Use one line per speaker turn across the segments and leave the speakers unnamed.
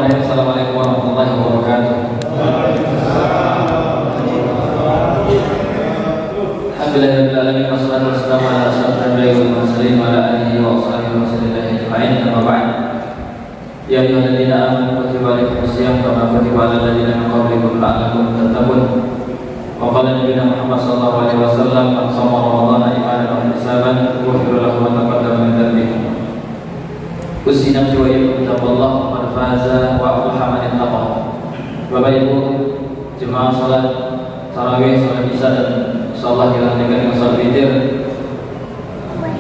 Bismillahirrahmanirrahim. Assalamualaikum warahmatullahi wabarakatuh. Alhamdulillahirabbil alamin wassalatu wassalamu ala asyrafil anbiya'i wal mursalin wa ala alihi wa sahbihi wa sallam ajma'in. Amma ba'd. Ya ayyuhalladzina amanu kutiba alaikumus shiyam kama kutiba alal ladzina min qablikum la'allakum tattaqun. Wa qala nabiyuna Muhammad sallallahu alaihi wasallam man shoma ramadhana imanan wa ihtisaban ghufira lahu ma taqaddama min dhanbihi. Usi nafsi wa iyyakum taqwallaha qad faza wa aflaha man ittaqa. Bapak Ibu jemaah salat tarawih, salat isya dan insyaallah dilanjutkan dengan salat witir.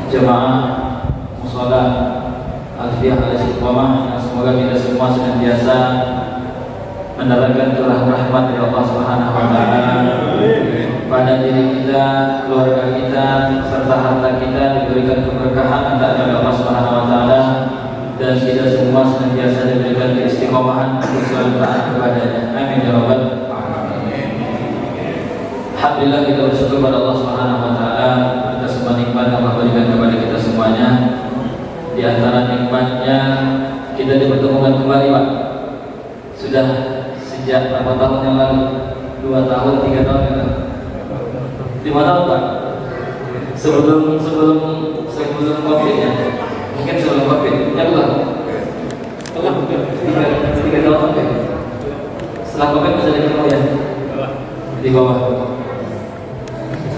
Jemaah mushola Alfiyah al-Istiqomah, semoga kita semua senantiasa mendapatkan curah rahmat dari Allah Subhanahu wa taala pada diri kita, keluarga kita, serta harta kita diberikan keberkahan dari Allah Subhanahu wa taala, dan kita semua senantiasa diberikan keistiqomahan untuk selalu taat kepadanya. Amin ya rabbal alamin. Alhamdulillah, kita bersyukur pada Allah Subhanahu wa taala atas semua nikmat yang Allah berikan kepada kita semuanya. Di antara nikmatnya kita dipertemukan kembali, Pak. Sudah sejak berapa tahun yang lalu? 2 tahun, 3 tahun ya? 5 tahun, Pak. Sebelum Covid ya. Mungkin sebelum Covid, ya bukan? 3 tahun Covid. Setelah Covid masih ada ketemu ya? Di bawah.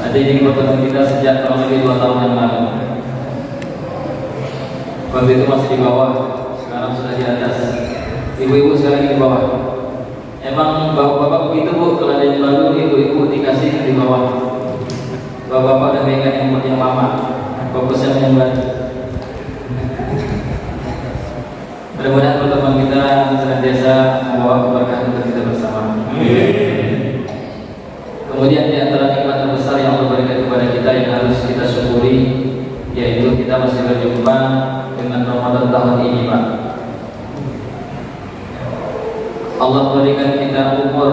Ada ini pertemuan kita sejak tahun lebih 2 tahun yang lalu. Waktu itu masih di bawah, sekarang sudah di atas. Ibu-ibu sekarang di bawah. Emang bapak-bapak begitu, Bu, kalau ada yang baru ibu-ibu dikasih di bawah. Bapak-bapak udah pegang yang lama, fokusnya yang baru. Mudah-mudahan pertemuan kita senantiasa membawa keberkahan untuk kita bersama. Kemudian di antara nikmat terbesar yang Allah berikan kepada kita yang harus kita syukuri, yaitu kita masih berjumpa dengan Ramadan tahun ini, Pak. Allah berikan kita umur,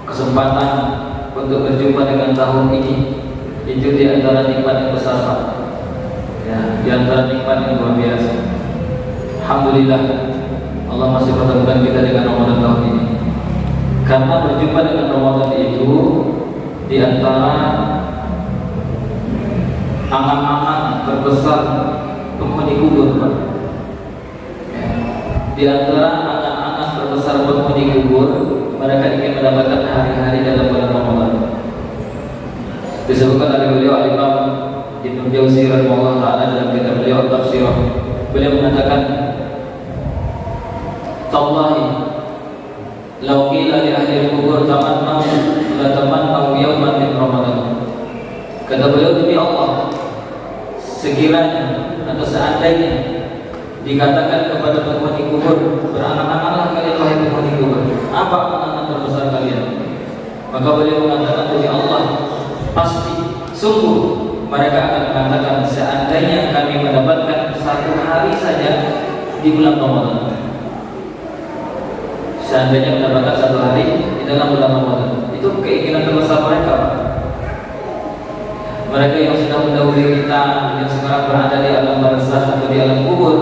kesempatan untuk berjumpa dengan tahun ini. Itu di antara nikmat yang besar, Pak. Ya, di antara nikmat yang luar biasa. Alhamdulillah, Allah masih pertemukan kita dengan Ramadan tahun ini. Karena berjumpa dengan Ramadan itu di antara angan-angan terbesar penghuni kubur, Pak. Ya. Di antara angan-angan terbesar penghuni kubur, mereka ingin mendapatkan hari-hari dalam bulan Ramadan. Disebutkan oleh beliau Al-Imam Ibnu Jauzi rahimahullah taala dalam kitab beliau Tafsirah. Beliau mengatakan, "Tallahi law qila li ahli al-qubur tamannaw la tamannaw yawman min Ramadan." Kata beliau, demi Allah, sekiranya atau seandainya dikatakan kepada penghuni kubur, berangan-anganlah kalian wahai penghuni kubur, apa angan terbesar kalian? Maka beliau mengatakan, demi Allah, pasti, sungguh mereka akan mengatakan, seandainya kami mendapatkan 1 hari saja di bulan Ramadan. Seandainya mendapatkan 1 hari di dalam bulan Ramadan, itu keinginan terbesar mereka. Mereka yang sudah mendahului kita, yang sekarang berada di alam barzakh atau di alam kubur,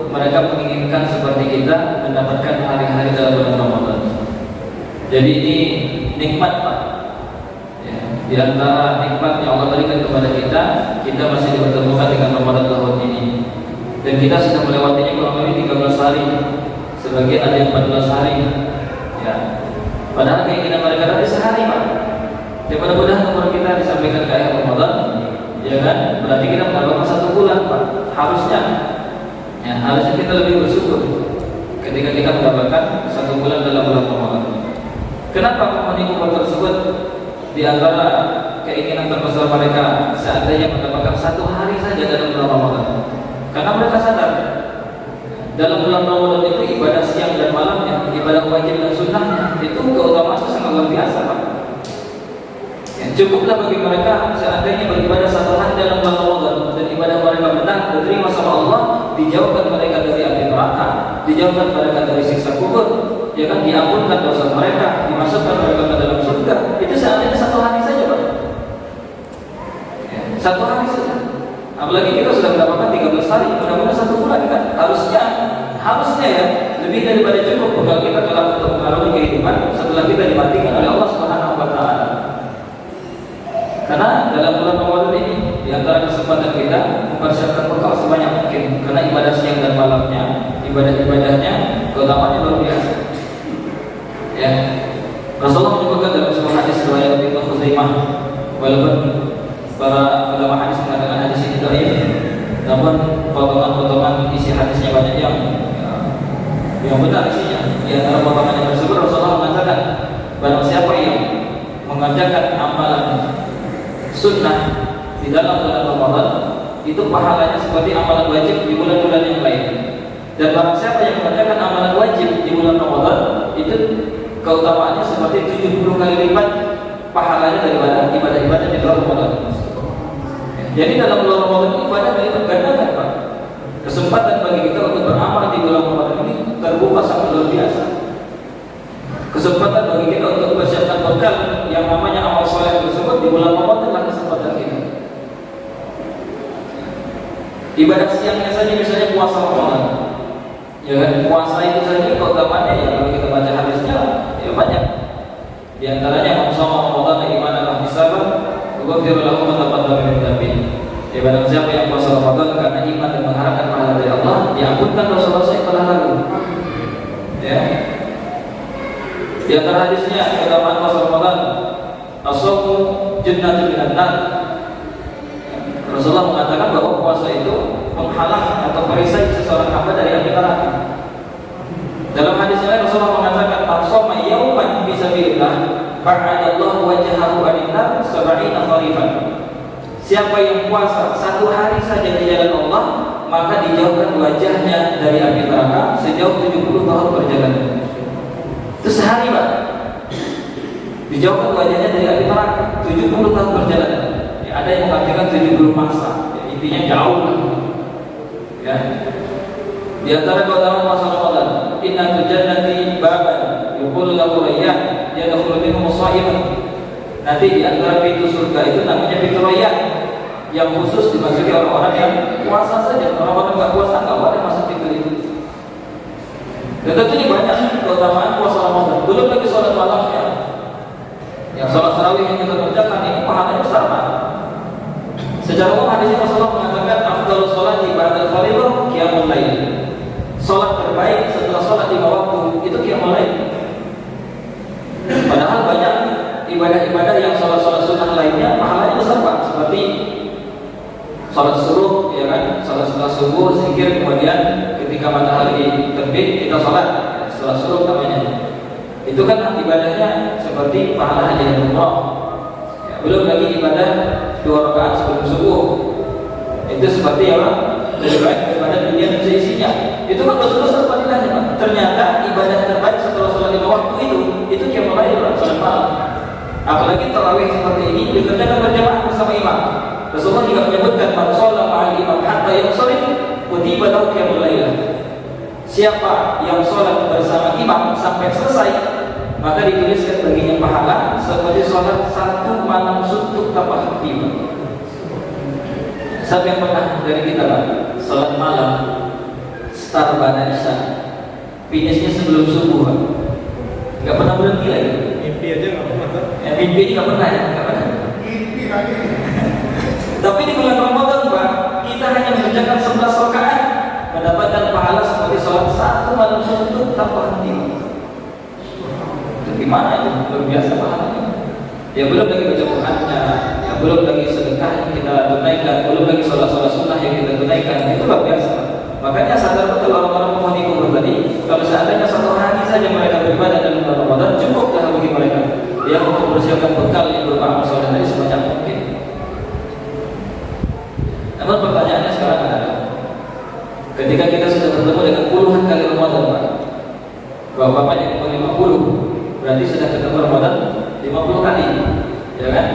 mereka menginginkan seperti kita mendapatkan hari-hari dalam bulan Ramadan. Jadi ini nikmat, Pak. Ya, di antara nikmat yang Allah berikan kepada kita masih dipertemukan dengan Ramadan tahun ini. Dan kita sudah melewatinya kurang lebih 13 hari. Sebagian ada yang 14 hari. Ya. Padahal keinginan mereka tadi sehari, Pak. Ya, mudah-mudahan umur kita disampaikan ke akhir Ramadan, ya kan? Berarti kita mendapatkan 1 bulan, Pak. Harusnya kita lebih bersyukur ketika kita mendapatkan 1 bulan dalam bulan Ramadan. Kenapa penghuni kubur tersebut di antara keinginan terbesar mereka seandainya mendapatkan 1 hari saja dalam bulan Ramadan? Karena mereka sadar dalam bulan Ramadan itu ibadah siang dan malamnya, ibadah wajib dan sunnahnya itu keutamaannya sangat luar biasa, Pak. Cukuplah bagi mereka seandainya beribadah 1 hari dalam bulan Ramadan dan ibadah mereka benar diterima sama Allah, dijauhkan mereka dari api neraka, dijauhkan mereka dari siksa kubur, ya kan, diampunkan dosa mereka, dimasukkan mereka ke dalam surga. Itu seandainya 1 hari saja, Pak. Ya, 1 hari saja. Apalagi kita sudah mendapatkan 13 hari, mudah-mudahan 1 bulan kan. Harusnya ya lebih daripada cukup bekal kita kelak untuk mengarungi kehidupan setelah kita dimatikan oleh Allah Subhanahu wa taala. Karena dalam bulan Ramadan ini di antara kesempatan kita mempersiapkan bekal sebanyak mungkin, karena ibadah siang dan malamnya, ibadah-ibadahnya keutamanya luar biasa. Ya. Rasulullah menyebutkan dalam sebuah hadis riwayat Ibnu Khuzaimah, walaupun para ulama hadis mengatakan hadis ini dhaif, namun potongan-potongan isi hadisnya banyak yang benar isinya. Di antara potongan yang tersebut Rasulullah mengatakan, barang siapa yang mengerjakan amalan sunnah di dalam bulan Ramadan, itu pahalanya seperti amalan wajib di bulan-bulan yang lain. Dan barang siapa yang mengerjakan amalan wajib di bulan Ramadan, itu keutamaannya seperti 70 kali lipat pahalanya daripada ibadah-ibadah di luar Ramadan. Jadi dalam bulan Ramadan ini ibadah dilipat gandakan, Pak. Kesempatan bagi kita untuk beramal di bulan Ramadan ini terbuka sangat luar biasa. Kesempatan bagi kita untuk mempersiapkan bekal yang namanya amal soleh tersebut di bulan Ramadan adalah kesempatan kita. Ibadah siangnya saja misalnya puasa Ramadan, ya kan? Puasa itu saja keutamaannya ya kalau kita baca hadisnya ya banyak. Di antaranya mensoma Ramadan imanan wa ihtisaban, ghufira lahu ma taqaddama min dzambihi. Ya barang siapa yang puasa Ramadan karena iman dan mengharapkan pahala dari Allah, diampunkan dosa-dosa yang telah lalu. Ya. Di antara hadisnya keutamaan puasa Ramadan, as-shaumu jannatun minan nar. Rasulullah mengatakan bahwa puasa itu menghalang atau perisai seseorang hamba dari api neraka. Dalam hadis lain Rasulullah mengatakan, "As-shawma yawman fi sabilillah, ba'adallahu wajhahu 'anil nar 70 kharifan." Siapa yang puasa satu hari saja di jalan Allah, maka dijauhkan wajahnya dari api neraka sejauh 70 tahun perjalanan. Itu sehari, Pak. Dijauhkan wajahnya dari api neraka 70 tahun perjalanan. Ya, ada yang mengatakan 70 masa. Ya, intinya jauh lah. Ya. Di antara keutamaan puasa Ramadan, inna fil jannati baban yuqulu lahu rayyan yadkhulu minhu sha'imun. Nanti di antara pintu surga itu namanya pintu rayyan, yang khusus dimasuki orang-orang yang puasa saja. Orang-orang enggak puasa enggak boleh masuk pintu itu. Dan tentunya banyak keutamaan puasa Ramadan. Belum lagi sholat malamnya. Yang sholat tarawih yang kita kerjakan ini pahalanya besar, Pak. Secara umum hadis Rasulullah mengatakan afdhalus sholati ba'dal fardhu qiyamul lail. Sholat terbaik setelah sholat 5 waktu itu qiyamul lail. Padahal banyak ibadah-ibadah yang sholat-sholat sunnah lainnya pahalanya besar, Pak. Seperti sholat subuh, ya kan? Sholat setelah subuh, zikir, kemudian ketika matahari terbit kita sholat, sholat subuh namanya. Itu kan ibadahnya seperti pahala haji dan umrah. Ya, belum lagi ibadah 2 rakaat sebelum subuh. Itu seperti apa? Lebih baik daripada dunia dan seisinya. Itu kan besar-besar fadilahnya, Pak. Ternyata ibadah terbaik setelah sholat 5 waktu itu qiyamul lail, sholat malam. Apalagi tarawih seperti ini dikerjakan berjamaah bersama imam. Rasulullah juga menyebutkan man shalla ma'al imam hatta yansharif kutiba lahu qiyamul lail. Siapa yang sholat bersama imam sampai selesai, maka dituliskan baginya pahala seperti sholat 1 malam suntuk tanpa henti. Siapa yang pernah dari kita, Pak, sholat malam start pada isya, finishnya sebelum subuh, Pak? Nggak pernah berhenti lagi.
Mimpi aja nggak pernah.
Mimpi nggak pernah ya, nggak pernah. Tapi di bulan Ramadan, Pak, kita hanya mengerjakan 11 rakaat mendapatkan pahala seperti sholat 1 malam suntuk tanpa henti. Itu gimana itu? Luar biasa pahalanya. Ya belum lagi baca Qur'annya, ya belum lagi sedekah yang kita tunaikan, belum lagi sholat-sholat sunnah yang kita tunaikan. Itu luar biasa. Makanya sadar betul orang-orang penghuni kubur tadi, kalau seandainya 1 hari saja mereka beribadah dalam bulan Ramadan, cukuplah bagi mereka yang untuk mempersiapkan bekal yang berupa amal soleh tadi sebanyak mungkin. Namun pertanyaannya sekarang adalah, ketika kita sudah bertemu dengan puluhan kali Ramadan, Pak, bahwa Bapak yang 50, berarti sudah ketemu Ramadan 50 kali, ya kan?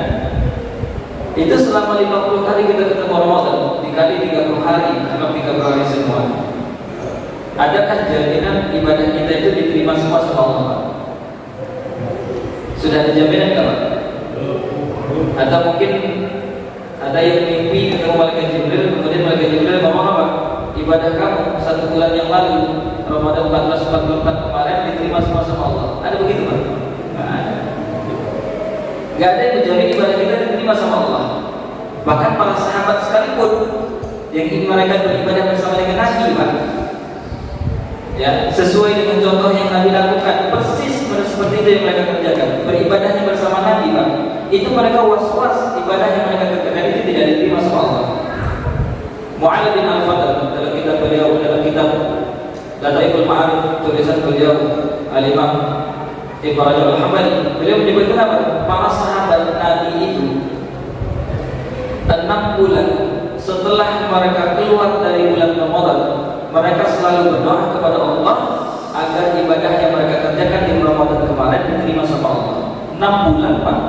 Itu selama 50 kali kita ketemu Ramadan, dikali 30 hari, atau 30 hari semua. Adakah jaminan ibadah kita itu diterima semua sama Allah, Pak? Sudah ada jaminan nggak, Pak? Atau mungkin ada yang mimpi ketemu malaikat Jibril, kemudian malaikat Jibril ngomong apa? ibadah kamu 1 bulan yang lalu, Ramadan 1444 kemarin diterima semua sama Allah. Ada begitu Pak? Nggak ada. Nggak ada yang menjamin ibadah kita diterima sama Allah. Bahkan para sahabat sekalipun yang ingin mereka beribadah bersama dengan Nabi Pak, ya, sesuai dengan contoh yang Nabi lakukan, persis seperti itu yang mereka kerjakan, beribadahnya bersama Nabi Pak. Itu mereka was-was ibadah yang mereka kerjakan itu tidak diterima sama Allah. Mu'adz bin Al-Fadl dalam kitab beliau, dalam kitab Lataiful Ma'arif, tulisan beliau Al-Imam Ibnu Rajab Al-Hambali, beliau menyebutkan apa? Para sahabat Nabi itu 6 bulan setelah mereka keluar dari bulan Ramadan, mereka selalu berdoa kepada Allah agar ibadah yang mereka kerjakan di Ramadan kemarin diterima sama Allah. 6 bulan Pak.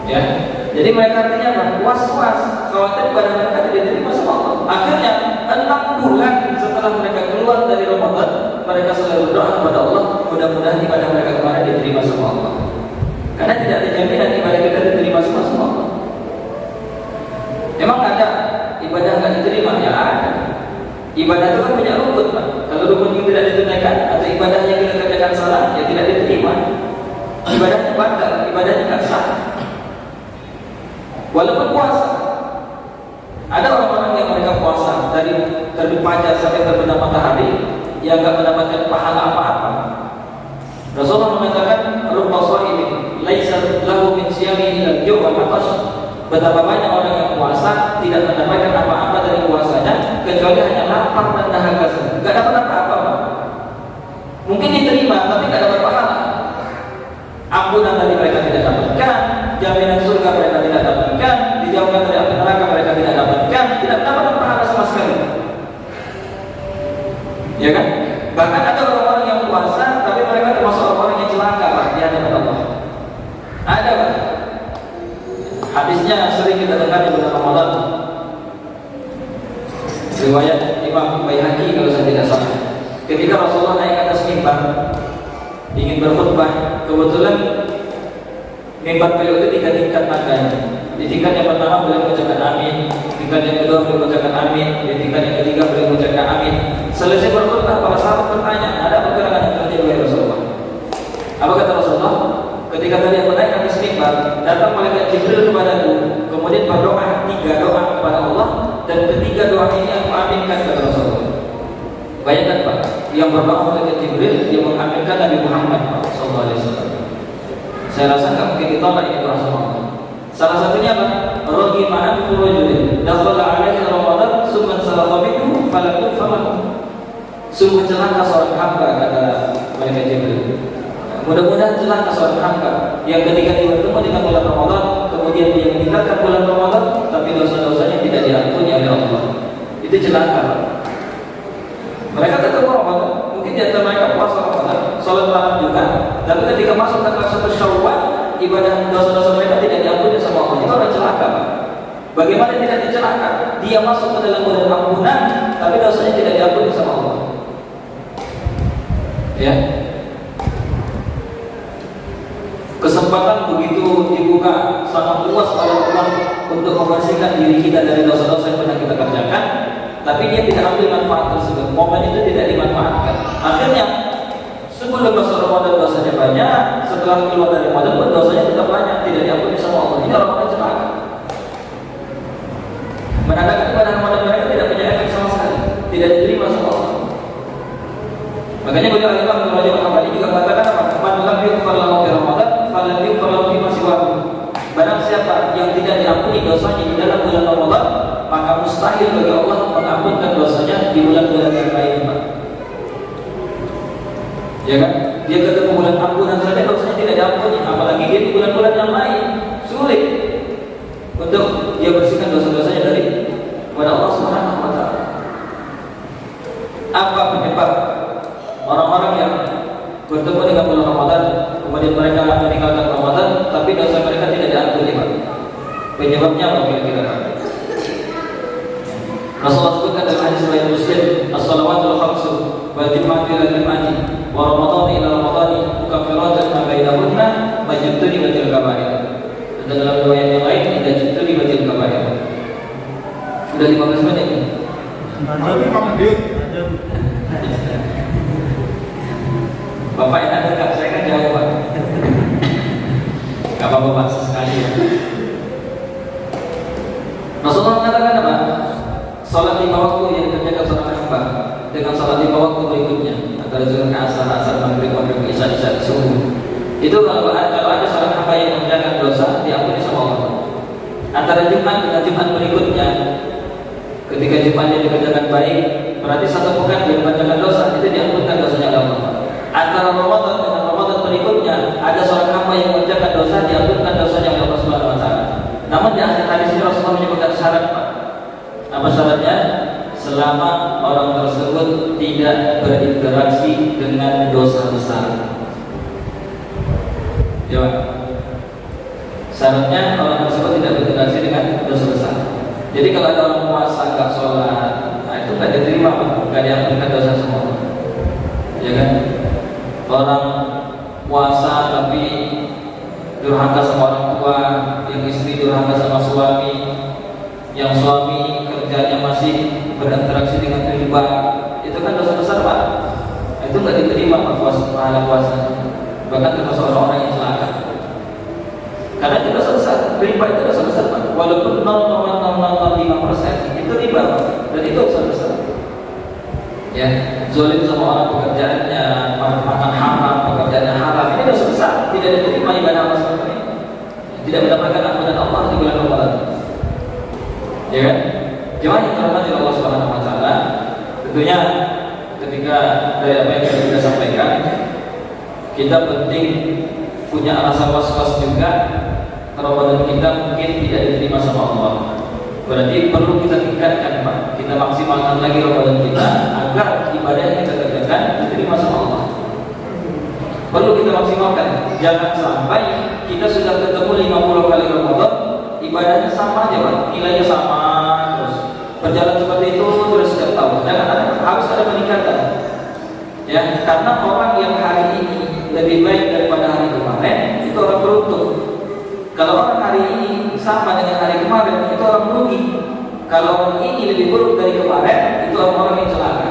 Ya, jadi mereka artinya apa? Was-was, khawatir ibadah mereka tidak diterima sama Allah. Akhirnya 6 bulan setelah mereka keluar dari Ramadan, mereka selalu berdoa kepada Allah, mudah-mudahan ibadah mereka kemarin diterima sama Allah. Karena tidak ada jaminan ibadah kita diterima sama Allah. Emang ada ibadah nggak diterima? Ya ada. Ibadah itu kan punya rukun Pak. Kalau rukun itu tidak ditunaikan atau ibadah yang kita kerjakan salah, ya tidak diterima. Ibadahnya batal, ibadahnya nggak sah. Walaupun puasa, ada orang-orang yang mereka puasa dari terbit fajar sampai terbenam matahari yang nggak mendapatkan pahala apa-apa. Rasulullah mengatakan, "Rubba sha'imin laisa lahu min siyamihi illa al-ju' wal 'atash." Betapa banyak orang yang puasa tidak mendapatkan apa-apa dari puasanya kecuali hanya lapar dan dahaga saja. Enggak dapat apa-apa. Mungkin diterima tapi enggak dapat pahala. Ampunan tadi mereka tidak dapatkan, jaminan surga mereka tidak dapatkan, dijauhkan dari api neraka mereka tidak dapatkan, tidak dapat pahala sama sekali. Ya kan? Bahkan ada orang-orang yang puasa tapi mereka termasuk orang-orang yang celaka Pak di hadapan Allah. Ada Pak. Hadisnya sering kita dengar di bulan Ramadan. Riwayat Imam Baihaqi kalau saya tidak salah. Ketika Rasulullah naik ke atas mimbar ingin berkhutbah, kebetulan mimbar beliau itu 3 tingkat tangga. Di tingkat yang pertama beliau mengucapkan amin, tingkat yang kedua beliau mengucapkan amin, di tingkat yang ketiga beliau mengucapkan amin. Selesai berkhutbah, para sahabat bertanya, ada apa gerangan yang terjadi oleh Rasulullah? Apa kata Rasulullah? Ketika tadi aku naik atas mimbar, datang malaikat Jibril kepadaku, kemudian berdoa 3 doa kepada Allah, dan ketiga doa ini aku aminkan kepada Rasulullah. Bayangkan Pak, yang berdoa malaikat Jibril, yang mengaminkan Nabi Muhammad SAW. Saya rasa nggak mungkin ditolak ini doa sama Allah. Salah satunya apa? Rogi ma'an furujulin dakhala alaihi Ramadan summan salafabiku falakun famakum. Sungguh celaka seorang hamba, kata malaikat Jibril. Mudah-mudahan celaka seorang hamba yang ketika dia bertemu dengan bulan Ramadan, kemudian dia meninggalkan bulan Ramadan, tapi dosa-dosanya tidak diampuni oleh Allah. Itu celaka. Mereka ketemu Ramadan, mungkin di antara mereka puasa Ramadan, sholat malam juga, tapi ketika masuk tanggal 1 Syawal, ibadah dosa-dosa mereka tidak diampuni sama Allah. Itu orang celaka Pak. Bagaimana tidak dicelaka? Dia masuk ke dalam bulan ampunan, tapi dosanya tidak diampuni sama Allah. Ya. Kesempatan begitu dibuka sangat luas oleh Allah untuk membersihkan diri kita dari dosa-dosa yang pernah kita kerjakan, tapi dia tidak ambil manfaat tersebut. Momen itu tidak dimanfaatkan. Akhirnya sebelum masuk Ramadan dosanya banyak, setelah keluar dari Ramadan pun dosanya tetap banyak, tidak diampuni sama Allah. Ini orang-orang celaka. Menandakan ibadah Ramadan mereka tidak punya efek sama sekali, tidak diterima sama Allah. Makanya beliau Al-Imam Ibnu Rajab Al-Hambali juga mengatakan apa? Man lam yughfar lahu fi Ramadan falam yughfar lahu fi ma siwahu. Barang siapa yang tidak diampuni dosanya di dalam bulan Ramadan, maka mustahil bagi Allah mengampunkan dosanya di bulan-bulan yang lain, Pak. Ya kan? Dia ketemu bulan ampunan saja dosanya tidak diampuni, apalagi dia di bulan-bulan yang lain. Sulit untuk dia bersihkan dosa-dosanya dari kepada Allah Subhanahu wa taala. Apa penyebab orang-orang yang bertemu dengan bulan Ramadan kemudian mereka meninggalkan Ramadan tapi dosa mereka tidak diampuni, Pak? Penyebabnya apa kira-kira? Rasulullah sebutkan dalam hadis riwayat Muslim, as-salawatul khamsu wal jumu'atu ila jumu'ati wa ramadhanu ila ramadhani mukaffiratun ma bainahunna majtuni batil kaba'ir. Dan dalam riwayat yang lain tidak jtuni batil kaba'ir. Sudah 15 menit nih. Bapak enak dekat, saya kan jauh Pak. Gak apa-apa Pak, sesekali ya. Rasulullah mengatakan apa? Salat 5 waktu yang dikerjakan seorang hamba dengan salat 5 waktu berikutnya antara zuhur ke asar, maghrib, isya, subuh. Itu kalau ada seorang hamba yang mengerjakan dosa, diampuni sama Allah. Antara Jumat dengan Jumat berikutnya, ketika Jumatnya dikerjakan baik, berarti satu pekan dia mengerjakan dosa, itu diampunkan dosanya oleh Allah. Antara Ramadan dengan Ramadan berikutnya, ada seorang hamba yang mengerjakan dosa, diampunkan dosanya oleh Allah Subhanahu wa taala. Namun di akhir hadis ini Rasulullah menyebutkan syarat Pak. Apa syaratnya? Selama orang tersebut tidak berinteraksi dengan dosa besar. Ya Pak. Syaratnya orang tersebut tidak berinteraksi dengan dosa besar. Jadi kalau ada orang puasa nggak sholat, nah itu nggak diterima Pak, nggak diampunkan dosa semua. Ya kan? Orang puasa tapi durhaka sama orang tua, yang istri durhaka sama suami, yang suami kerjanya masih berinteraksi dengan riba, itu kan dosa besar Pak. Itu nggak diterima Pak pahala puasa. Bahkan termasuk orang-orang yang celaka. Karena itu dosa besar, riba itu dosa besar Pak. Walaupun 0,0005% itu riba Pak, dan itu dosa besar. Ya, zalim sama orang pekerjaannya, makan haram, pekerjaannya haram, ini dosa besar. Tidak diterima ibadah Allah seperti ini. Tidak mendapatkan ampunan Allah di bulan Ramadan. Ya kan? Jemaah yang dirahmati Allah Subhanahu wa taala, tentunya ketika dari apa yang kita sampaikan, kita penting punya rasa was-was juga. Ramadan kita mungkin tidak diterima sama Allah. Berarti perlu kita tingkatkan Pak, kita maksimalkan lagi Ramadan kita agar ibadah yang kita kerjakan diterima sama Allah. Perlu kita maksimalkan. Jangan sampai kita sudah ketemu 50 kali Ramadan, ibadahnya sama aja Pak, nilainya sama terus. Berjalan seperti itu terus setiap tahun. Harus ada peningkatan. Ya, karena orang yang hari ini lebih baik daripada hari kemarin itu orang beruntung. Kalau orang hari ini sama dengan hari kemarin itu orang merugi. Kalau orang ini lebih buruk dari kemarin itu orang-orang yang celaka.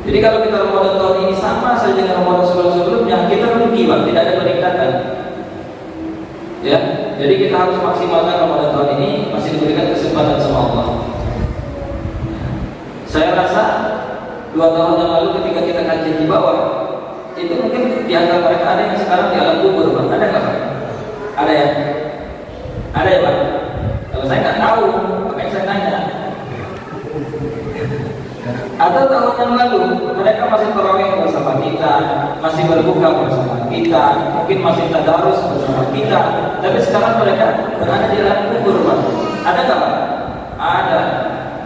Jadi kalau kita Ramadan tahun ini sama saja dengan Ramadan sebelum-sebelumnya, kita merugi Pak, tidak ada peningkatan. Ya, jadi kita harus maksimalkan Ramadan tahun ini, masih diberikan kesempatan sama Allah. Saya rasa 2 tahun yang lalu ketika kita kajian di bawah, itu mungkin di antara mereka ada yang sekarang di alam kubur Pak, ada nggak Pak? Ada ya? Ada ya Pak? Kalau saya nggak tahu, makanya saya tanya. Atau tahun yang lalu mereka masih tarawih bersama kita, masih berbuka bersama kita, mungkin masih tadarus bersama kita, tapi sekarang mereka berada di alam kubur Pak. Ada nggak Pak? Ada.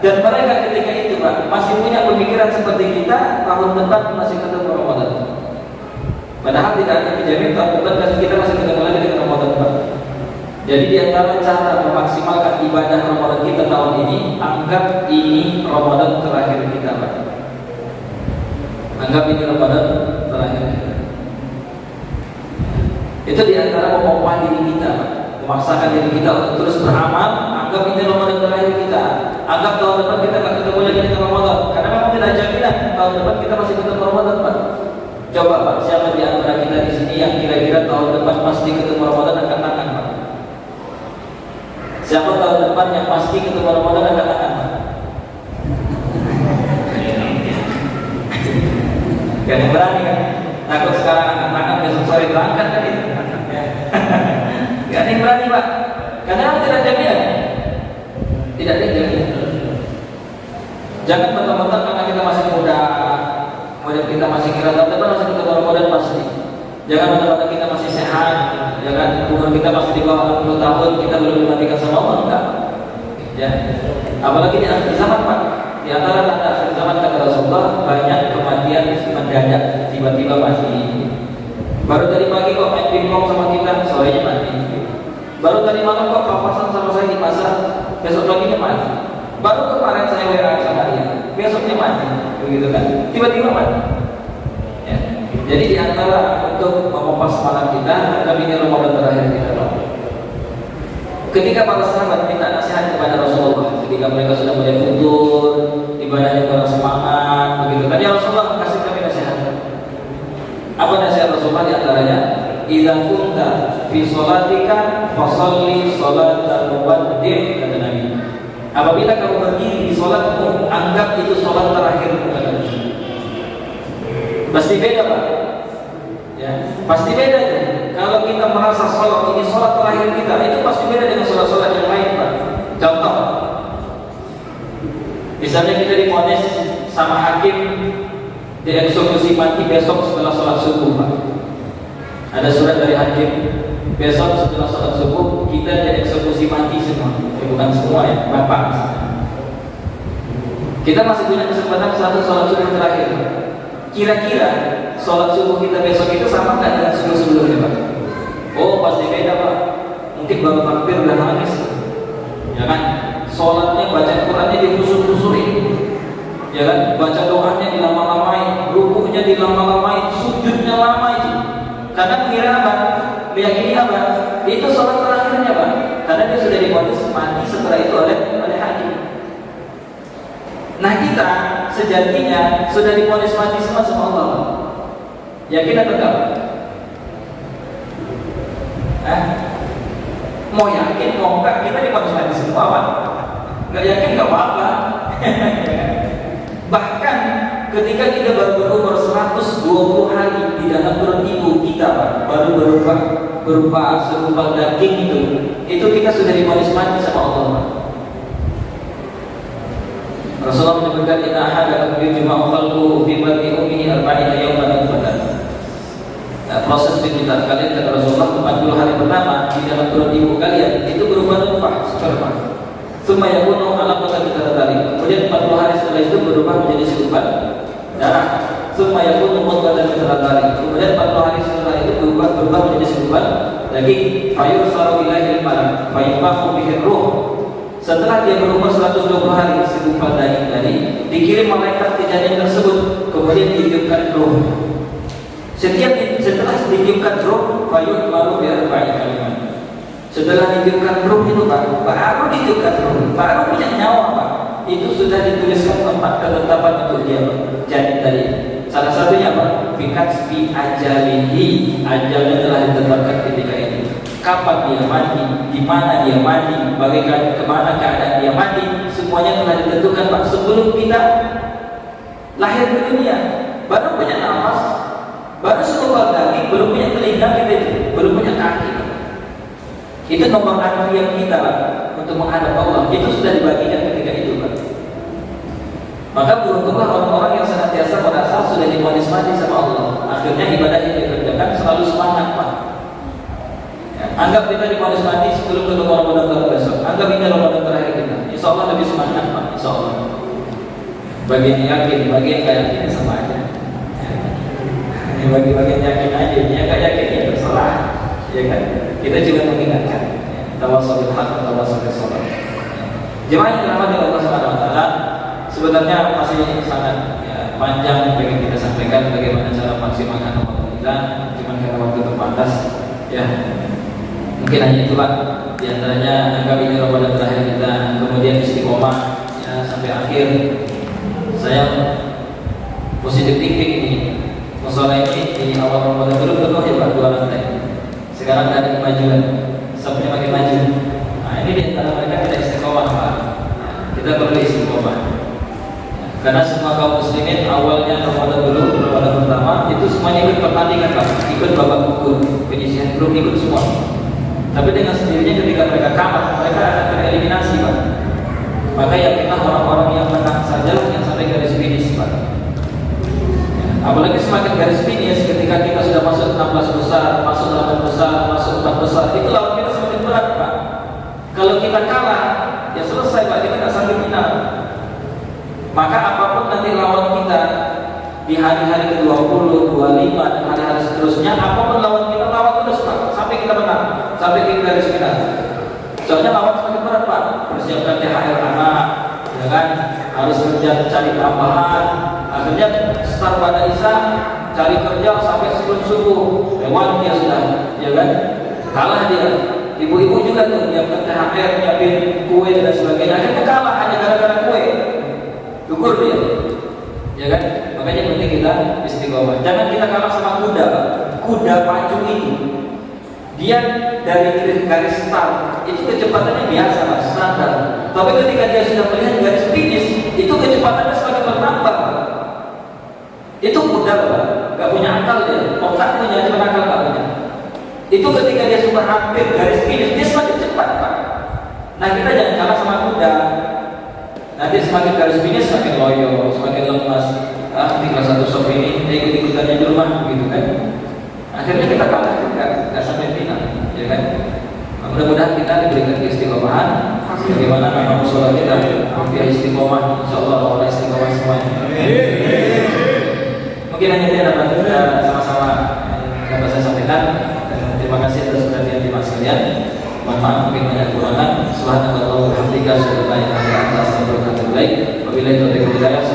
Dan mereka ketika itu Pak masih punya pemikiran seperti kita, tahun depan masih ketemu Ramadan. Padahal tidak ada dijamin tahun depan kita masih ketemu lagi dengan Ramadan Pak. Jadi di antara cara memaksimalkan ibadah Ramadan kita tahun ini, anggap ini Ramadan terakhir kita Pak. Anggap ini Ramadan terakhir kita. Itu di antara memompa diri kita Pak, memaksakan diri kita untuk terus beramal. Anggap ini Ramadan terakhir kita. Anggap tahun depan kita akan ketemu lagi dengan Ramadan. Karena memang tidak jaminan tahun depan kita masih ketemu Ramadan Pak. Coba Pak, siapa di antara kita di sini yang kira-kira tahun depan pasti ketemu Ramadan, angkat tangan Pak. Siapa tahun depan yang pasti ketemu Ramadan, angkat tangan Pak. Gak ada berani kan? Takut sekarang angkat tangan, besok sore berangkat kan itu. Gak ada yang berani Pak. Karena tidak jaminan. Tidak ada jaminan. Jangan mentang-mentang karena kita masih muda, kemudian kita masih kira tahun depan masih ketemu Ramadan pasti. Jangan mentang-mentang kita masih sehat, jangan umur kita masih di bawah 60 tahun kita belum dimatikan sama Allah, enggak. Ya. Apalagi di akhir zaman Pak. Di antara tanda akhir zaman kata Rasulullah, banyak kematian mendadak, tiba-tiba mati. Baru tadi pagi kok main pingpong sama kita, sorenya mati. Baru tadi malam kok papasan sama saya di pasar, besok paginya mati. Baru kemarin saya WA sama dia, besoknya mati, begitu kan? Tiba-tiba mati. Ya. Jadi di antara untuk memompas semangat kita, kami ini Ramadan terakhir kita. Ketika para sahabat minta nasihat kepada Rasulullah, ketika mereka sudah mulai futur, idza kunta fi sholatika fasholli sholatal muwaddi', kata Nabi. Apabila kamu berdiri di sholatmu, anggap itu sholat terakhirmu, kata Nabi. Pasti beda, Pak. Ya, pasti beda ya. Kalau kita merasa sholat ini sholat terakhir kita, itu pasti beda dengan sholat-sholat yang lain, Pak. Contoh, misalnya kita divonis sama hakim dieksekusi mati besok setelah sholat subuh, Pak. Ada surat dari hakim, besok setelah sholat subuh kita dieksekusi mati semua. Bukan semua ya, Bapak. Kita masih punya kesempatan satu sholat subuh terakhir. Kira-kira sholat subuh kita besok itu sama nggak dengan sebelum-sebelumnya, Pak? Oh, pasti beda, Pak. Mungkin baru takbir udah nangis, ya kan? Sholatnya, baca Qurannya dikhusus-khususin, ya kan? Baca doanya dilama-lamain, rukuknya dilama-lamain, sujudnya lama itu. Karena mengira apa? Meyakini apa? Itu sholat terakhirnya, Pak. Karena dia sudah divonis mati setelah itu oleh hakim. Nah, kita sejatinya sudah divonis mati sama Allah. Yakin atau enggak? Mau yakin mau enggak, kita divonis mati semua, Pak. Enggak yakin enggak apa-apa. Bahkan ketika kita baru berumur 120 hari di dalam perut ibu kita, Pak, baru berupa segumpal daging itu kita sudah divonis mati sama Allah, Pak. Rasulullah menyebutkan inna ahadakum yujma'u khalquhu fi batni ummihi 40 yawman nutfatan. Proses penyitaan kalian, kata Rasulullah, 40 hari pertama di dalam perut ibu kalian itu berupa nutfah, sperma. Tsumma yakunu 'alaqatan mithla kemudian 40 hari setelah itu berubah menjadi segumpal darah. Tsumma yakunu mudghatan mithla kemudian 40 hari setelah itu berubah menjadi segumpal daging. Fayursalu ilaihi al-malak fayunfakhu bihi ruh. Setelah dia berumur 120 hari, segumpal daging tadi dikirim malaikat ke janin tersebut, kemudian ditiupkan ruh. Setelah ditiupkan ruh, fayud malu biar baik kalimat. Setelah ditiupkan ruh itu, Pak, baru ditiupkan ruh, baru punya nyawa, Pak. Itu sudah dituliskan tempat ketetapan untuk dia, janin tadi. Salah satunya apa? Fikat bi ajalihi, ajalnya telah ditetapkan ketika itu. Kapan dia mati, di mana dia mati, bagaimana kemana keadaan dia mati, semuanya telah ditentukan, Pak, sebelum kita lahir ke dunia. Baru punya nafas, baru segumpal daging, belum punya telinga, belum punya kaki. Itu nomor antrian kita, Pak, untuk menghadap Allah. Itu sudah dibagikan ketika itu, Pak. Maka beruntunglah orang-orang yang senantiasa merasa sudah divonis mati sama Allah. Akhirnya ibadah yang dikerjakan selalu semangat, Pak. Anggap kita divonis mati sebelum ketemu Ramadan tahun besok. Anggap ini Ramadan terakhir kita. Insya Allah lebih semangat, Pak. Insya Allah. Bagi yang yakin, bagi yang gak yakin sama aja. Bagi yang yakin aja, yang gak yakin ya terserah. Ya kan? Kita juga mengingatkan. Tawassul bil haq, tawassul bis sabr. Jemaah yang dirahmati Allah Subhanahu wa taala, sebenarnya masih sangat panjang pengen kita sampaikan bagaimana cara maksimalkan Ramadan kita. Cuman karena waktu terbatas, ya. Mungkin hanya itu, Pak. Di antaranya anggap ini Ramadan terakhir kita, kemudian istiqomah ya, sampai akhir. Saya positif thinking ini. Musola ini di awal Ramadan dulu penuh ya, Pak, 2 lantai. Sekarang ada kemajuan, sampai makin maju. Nah, ini di antara mereka kita istiqomah, Pak. Kita perlu istiqomah. Karena semua kaum muslimin awalnya Ramadan dulu, Ramadan pertama itu semuanya ikut pertandingan, Pak, ikut babak gugur, penyisihan belum ikut semua. Tapi dengan sendirinya ketika mereka kalah, mereka akan tereliminasi, Pak. Maka yakinlah orang-orang yang menang saja yang sampai garis finish, Pak. Ya, apalagi semakin garis finish ketika kita sudah masuk 16 besar, masuk 8 besar, masuk 4 besar, itu lawan kita semakin berat, Pak. Kalau kita kalah, ya selesai, Pak, kita nggak sampai final. Maka apapun nanti lawan kita di hari-hari ke-20, 25 dan hari-hari seterusnya, apapun lawan kita, lawan terus, Pak, sampai kita menang, sampai kita garis final. Soalnya lawan semakin berat, Pak. Persiapkan THR anak, ya kan? Harus kerja, cari tambahan. Akhirnya start pada Isya, cari kerja sampai sebelum subuh. Lewat dia sudah, ya kan? Kalah dia. Ibu-ibu juga tuh nyiapkan THR, nyiapin kue dan sebagainya. Akhirnya kalah hanya gara-gara kue. Syukur dia, ya kan? Makanya penting kita istiqomah. Jangan kita kalah sama kuda, Pak. Kuda pacu itu Dia dari garis start itu kecepatannya biasa lah, standar. Tapi ketika dia sudah melihat garis finish, itu kecepatannya semakin bertambah. Itu mudah lah, nggak punya akal dia. Otak punya, cuma akal nggak punya. Itu ketika dia sudah hampir garis finish, dia semakin cepat Pak. Nah kita jangan kalah sama kuda. Nanti semakin garis finish semakin loyo, semakin lemas. Tinggal satu sop ini, ikut-ikutannya di rumah, gitu kan? Akhirnya kita kalah juga, nggak sampai final, ya kan? Mudah-mudahan kita diberikan keistiqomahan. Bagaimana nama musola kita, biar istiqomah, insyaallah Allah istiqomah semuanya. Mungkin hanya itu yang dapat kita sama-sama dapat saya sampaikan. Terima kasih atas perhatian jemaah sekalian. Mohon maaf mungkin banyak kekurangan. Subhanallah wa bihamdihi, asyhadu an la ilaha illa anta, astaghfiruka wa atubu ilaik. Wabillahi taufiq wal hidayah.